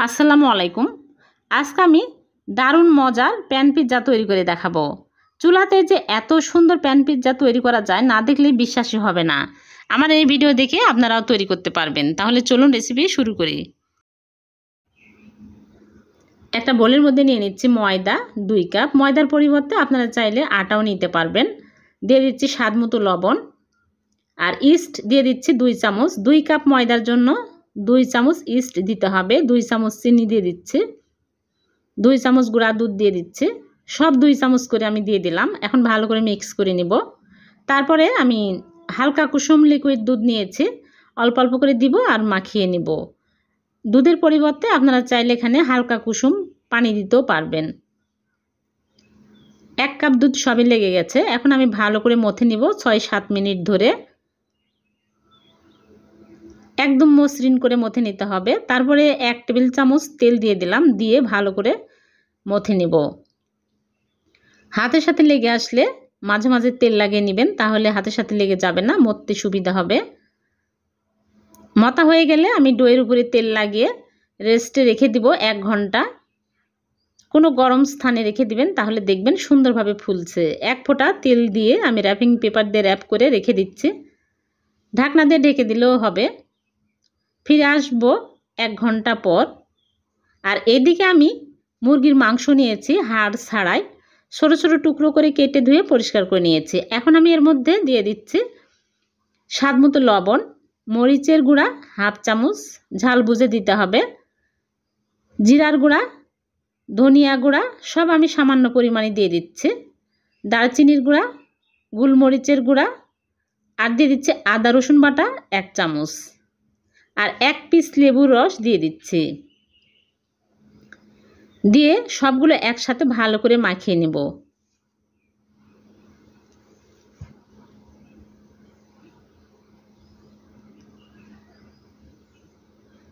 আসসালামু আলাইকুম। আজকে আমি দারুণ মজার প্যান পিৎজা তৈরি করে দেখাবো। চুলাতে যে এত সুন্দর প্যান পিৎজা তৈরি করা যায় না দেখলেই বিশ্বাসই হবে না। আমার এই ভিডিও দেখে আপনারাও তৈরি করতে পারবেন। তাহলে চলুন রেসিপি শুরু করি। একটা বোলের মধ্যে নিয়ে নিচ্ছি ময়দা 2 কাপ। ময়দার পরিবর্তে আপনারা চাইলে আটাও নিতে পারবেন। দিয়ে দিচ্ছি স্বাদ মতো লবণ আর ইস্ট দিয়ে দিচ্ছি 2 চামচ। 2 কাপ ময়দার জন্য 2 চামচ ইস্ট দিতে হবে। 2 চামচ চিনি দিয়ে দিচ্ছি। 2 চামচ গুঁড়া দুধ দিয়ে দিচ্ছি। সব 2 চামচ করে আমি দিয়ে দিলাম। এখন ভালো করে মিক্স করে নিব। তারপরে আমি হালকা কুসুম লিকুইড দুধ নিয়েছি, অল্প অল্প করে দিব আর মাখিয়ে নিব। দুধের পরিবর্তে আপনারা চাইলে এখানে হালকা কুসুম পানি দিতেও পারবেন। 1 কাপ দুধ সবই লেগে গেছে। এখন আমি ভালো করে মথে নিব 6-7 মিনিট ধরে। একদম মসৃণ করে মথে নিতে হবে। তারপরে 1 টেবিল চামচ তেল দিয়ে দিলাম, দিয়ে ভালো করে মথে নিব। হাতের সাথে লেগে আসলে মাঝে মাঝে তেল লাগিয়ে নেবেন, তাহলে হাতের সাথে লেগে যাবে না, মথতে সুবিধা হবে। মথা হয়ে গেলে আমি ডোয়ের উপরে তেল লাগিয়ে রেস্টে রেখে দিব 1 ঘন্টা। কোনো গরম স্থানে রেখে দিবেন, তাহলে দেখবেন সুন্দরভাবে ফুলছে। 1 ফোঁটা তেল দিয়ে আমি র্যাপিং পেপার দিয়ে র্যাপ করে রেখে দিচ্ছি। ঢাকনা দিয়ে ঢেকে দিলেও হবে। ফিরে আসবো 1 ঘন্টা পর। আর এদিকে আমি মুরগির মাংস নিয়েছি, হাড় ছাড়াই ছোটো ছোটো টুকরো করে কেটে ধুয়ে পরিষ্কার করে নিয়েছি। এখন আমি এর মধ্যে দিয়ে দিচ্ছি স্বাদ মতো লবণ, মরিচের গুঁড়া 1/2 চামচ, ঝাল বুঝে দিতে হবে, জিরার গুঁড়া, ধনিয়া গুঁড়া সব আমি সামান্য পরিমাণে দিয়ে দিচ্ছি, দারচিনির গুঁড়া, গোলমরিচের গুঁড়া, আর দিয়ে দিচ্ছি আদা রসুন বাটা 1 চামচ, আর 1 পিস লেবুর রস দিয়ে দিচ্ছি। দিয়ে সবগুলো একসাথে ভালো করে মাখিয়ে নেব।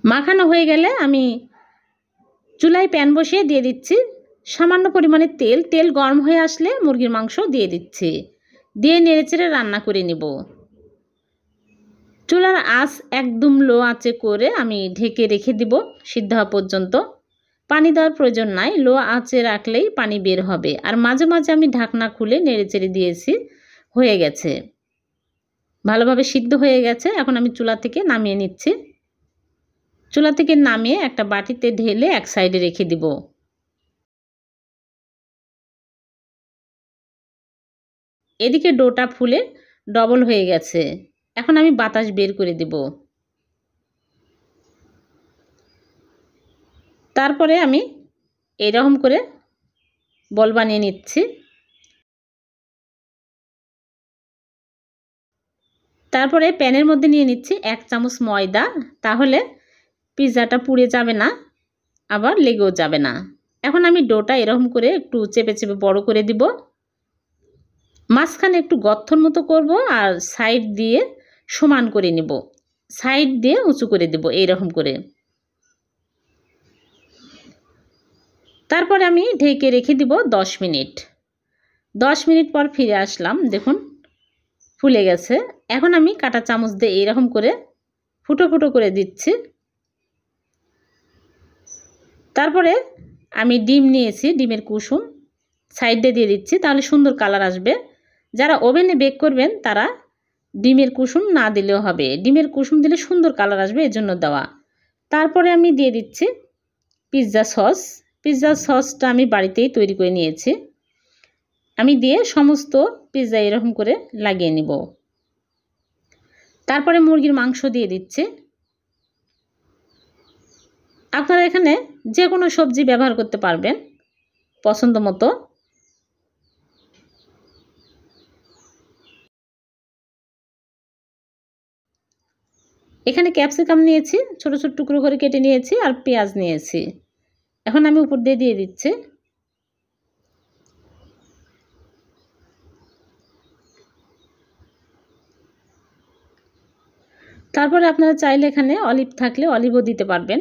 মাখানো হয়ে গেলে আমি চুলায় প্যান বসিয়ে দিয়ে দিচ্ছি সামান্য পরিমাণে তেল। তেল গরম হয়ে আসলে মুরগির মাংস দিয়ে দিচ্ছি, দিয়ে নেড়েচেড়ে রান্না করে নেব। চুলার আঁচ একদম লো আঁচে করে আমি ঢেকে রেখে দিব সিদ্ধ হওয়া পর্যন্ত। পানি দেওয়ার প্রয়োজন নাই, লো আঁচে রাখলেই পানি বের হবে। আর মাঝে মাঝে আমি ঢাকনা খুলে নেড়েচেড়ে দিয়েছি, হয়ে গেছে, ভালোভাবে সিদ্ধ হয়ে গেছে। এখন আমি চুলা থেকে নামিয়ে নিচ্ছি। চুলা থেকে নামিয়ে একটা বাটিতে ঢেলে এক সাইডে রেখে দিব। এদিকে ডোটা ফুলে ডবল হয়ে গেছে। এখন আমি বাতাস বের করে দেব। তারপরে আমি এরকম করে বল বানিয়ে নিচ্ছি। তারপরে প্যানের মধ্যে নিয়ে নিচ্ছি 1 চামচ ময়দা, তাহলে পিৎজাটা পুড়ে যাবে না, আবার লেগেও যাবে না। এখন আমি ডোটা এরকম করে একটু চেপে চেপে বড় করে দিব। মাঝখানে একটু গর্তর মতো করব আর সাইড দিয়ে সমান করে নেব, সাইড দিয়ে উঁচু করে দেব এইরকম করে। তারপরে আমি ঢেকে রেখে দিব 10 মিনিট। 10 মিনিট পর ফিরে আসলাম, দেখুন ফুলে গেছে। এখন আমি কাঁটা চামচ দিয়ে এইরকম করে ফুটো ফুটো করে দিচ্ছি। তারপরে আমি ডিম নিয়েছি, ডিমের কুসুম সাইডে দিয়ে দিচ্ছি, তাহলে সুন্দর কালার আসবে। যারা ওভেনে বেক করবেন তারা ডিমের কুসুম না দিলেও হবে, ডিমের কুসুম দিলে সুন্দর কালার আসবে, এজন্য দেওয়া। তারপরে আমি দিয়ে দিচ্ছি পিৎজা সস। পিৎজা সসটা আমি বাড়িতেই তৈরি করে নিয়েছি। আমি দিয়ে সমস্ত পিৎজা এরকম করে লাগিয়ে নিব। তারপরে মুরগির মাংস দিয়ে দিচ্ছি। আপনারা এখানে যে কোনো সবজি ব্যবহার করতে পারবেন পছন্দ মতো। এখানে ক্যাপসিকাম নিয়েছি, ছোট ছোট টুকরো করে কেটে নিয়েছি, আর পেঁয়াজ নিয়েছি। এখন আমি উপর দিয়ে দিচ্ছি। তারপরে আপনারা চাইলে এখানে অলিভ থাকলে অলিভও দিতে পারবেন।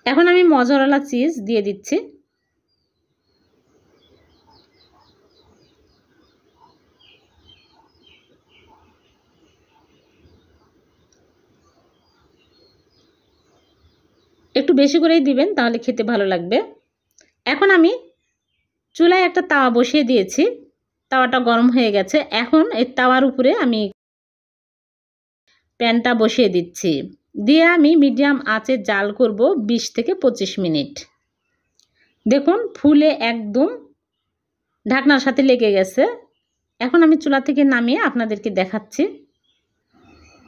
এখন আমি মজরেলা চিজ দিয়ে দিচ্ছি। একটু বেশি করেই দিবেন, তাহলে খেতে ভালো লাগবে। এখন আমি চুলায় একটা তাওয়া বসিয়ে দিয়েছি, তাওয়াটা গরম হয়ে গেছে। এখন এই তাওয়ার উপরে আমি প্যানটা বসিয়ে দিচ্ছি, দিয়ে আমি মিডিয়াম আঁচে জাল করব 20 থেকে 25 মিনিট। দেখুন ফুলে একদম ঢাকনার সাথে লেগে গেছে। এখন আমি চুলা থেকে নামিয়ে আপনাদেরকে দেখাচ্ছি।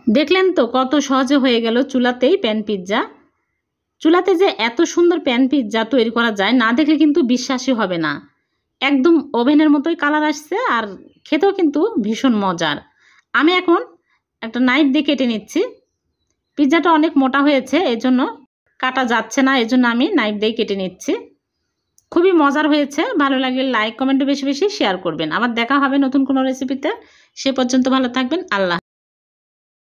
দেখলেন তো কত সহজে হয়ে গেল চুলাতেই প্যান পিৎজা। চুলাতে যে এত সুন্দর প্যান পিৎজা তৈরি করা যায়, না দেখলে কিন্তু বিশ্বাসই হবে না। একদম ওভেনের মতোই কালার আসছে, আর খেতেও কিন্তু ভীষণ মজার। আমি এখন একটা নাইফ দিয়ে কেটে নিচ্ছি। পিৎজাটা অনেক মোটা হয়েছে, এজন্য কাটা যাচ্ছে না, এজন্য আমি নাইফ দিয়ে কেটে নিচ্ছি। খুবই মজার হয়েছে। ভালো লাগলে লাইক কমেন্টে বেশি বেশি শেয়ার করবেন। আবার দেখা হবে নতুন কোনো রেসিপিতে। সে পর্যন্ত ভালো থাকবেন। আল্লাহ।